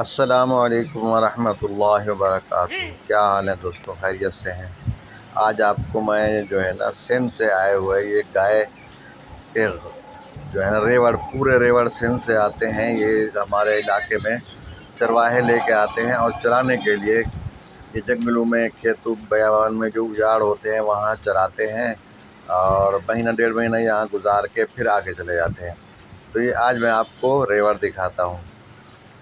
السلام علیکم ورحمۃ اللہ وبرکاتہ۔ کیا حال ہے دوستوں، خیریت سے ہیں؟ آج آپ کو میں جو ہے نا سندھ سے آئے ہوئے یہ گائے کے جو ہے نا پورے ریوڑ سندھ سے آتے ہیں، یہ ہمارے علاقے میں چرواہے لے کے آتے ہیں اور چرانے کے لیے یہ جنگلوں میں کھیتوں بیابان میں جو اجاڑ ہوتے ہیں وہاں چراتے ہیں، اور مہینہ ڈیڑھ مہینہ یہاں گزار کے پھر آگے چلے جاتے ہیں۔ تو یہ آج میں آپ کو ریوڑ دکھاتا ہوں۔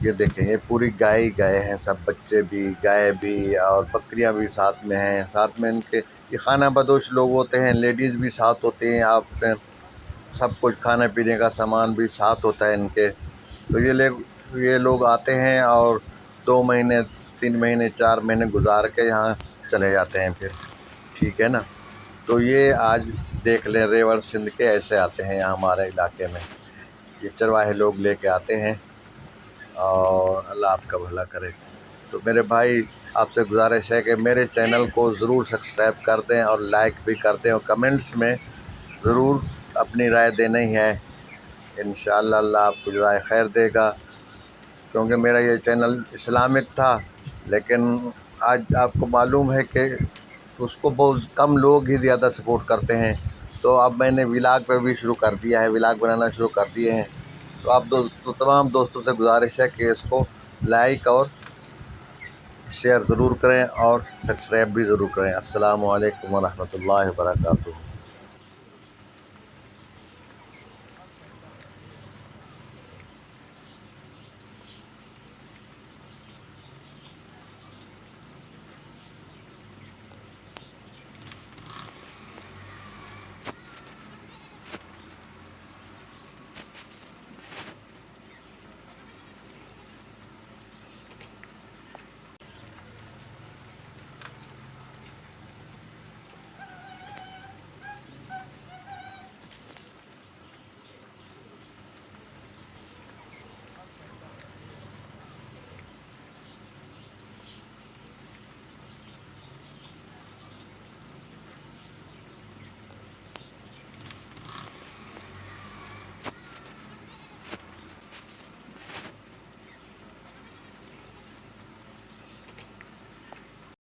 یہ دیکھیں، یہ پوری گائے ہی گائے ہیں، سب بچے بھی، گائے بھی اور بکریاں بھی ساتھ میں ہیں۔ ساتھ میں ان کے یہ خانہ بدوش لوگ ہوتے ہیں، لیڈیز بھی ساتھ ہوتے ہیں، آپ سب کچھ کھانے پینے کا سامان بھی ساتھ ہوتا ہے ان کے۔ تو یہ لوگ آتے ہیں اور 2 مہینے 3 مہینے 4 مہینے گزار کے یہاں چلے جاتے ہیں پھر، ٹھیک ہے نا۔ تو یہ آج دیکھ لیں ریوڑ سندھ کے ایسے آتے ہیں یہاں ہمارے علاقے میں، یہ چرواہے لوگ لے کے آتے ہیں، اور اللہ آپ کا بھلا کرے۔ تو میرے بھائی، آپ سے گزارش ہے کہ میرے چینل کو ضرور سبسکرائب کر دیں اور لائک بھی کر دیں، اور کمنٹس میں ضرور اپنی رائے دینی ہے۔ انشاءاللہ اللہ آپ کو جزائے خیر دے گا، کیونکہ میرا یہ چینل اسلامک تھا، لیکن آج آپ کو معلوم ہے کہ اس کو بہت کم لوگ ہی زیادہ سپورٹ کرتے ہیں۔ تو اب میں نے ولاگ پہ بھی شروع کر دیا ہے، ولاگ بنانا شروع کر دیے ہیں۔ تو آپ تمام دوستوں سے گزارش ہے کہ اس کو لائک اور شیئر ضرور کریں اور سبسکرائب بھی ضرور کریں۔ السلام علیکم ورحمۃ اللہ وبرکاتہ۔